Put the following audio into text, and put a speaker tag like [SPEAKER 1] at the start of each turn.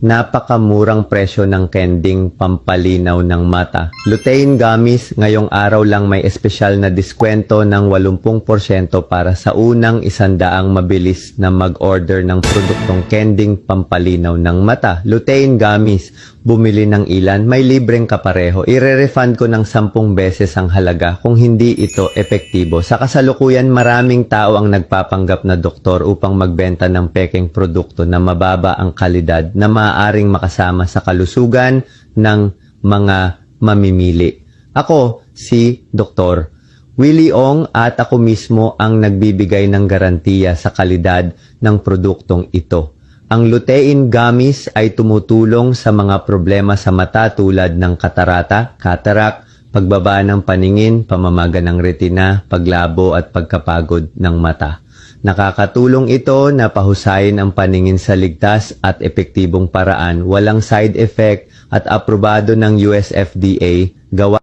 [SPEAKER 1] napakamurang presyo ng kending pampalinaw ng mata. Lutein Gummies, ngayong araw lang may espesyal na diskwento ng 80% para sa unang 100 mabilis na mag-order ng produktong kending pampalinaw ng mata. Lutein Gummies, bumili ng ilan, may libreng kapareho. Ire-refund ko ng 10 beses ang halaga kung hindi ito epektibo. Sa kasalukuyan, maraming tao ang nagpapanggap na doktor upang magbenta ng pekeng produkto na mababa ang kalidad na maaaring makasama sa kalusugan ng mga mamimili. Ako, si Dr. Willie Ong, at ako mismo ang nagbibigay ng garantiya sa kalidad ng produktong ito. Ang Lutein Gummies ay tumutulong sa mga problema sa mata tulad ng katarata, cataract, pagbaba ng paningin, pamamaga ng retina, paglabo at pagkapagod ng mata. Nakakatulong ito na pahusayin ang paningin sa ligtas at epektibong paraan, walang side effect at aprobado ng US FDA, gawa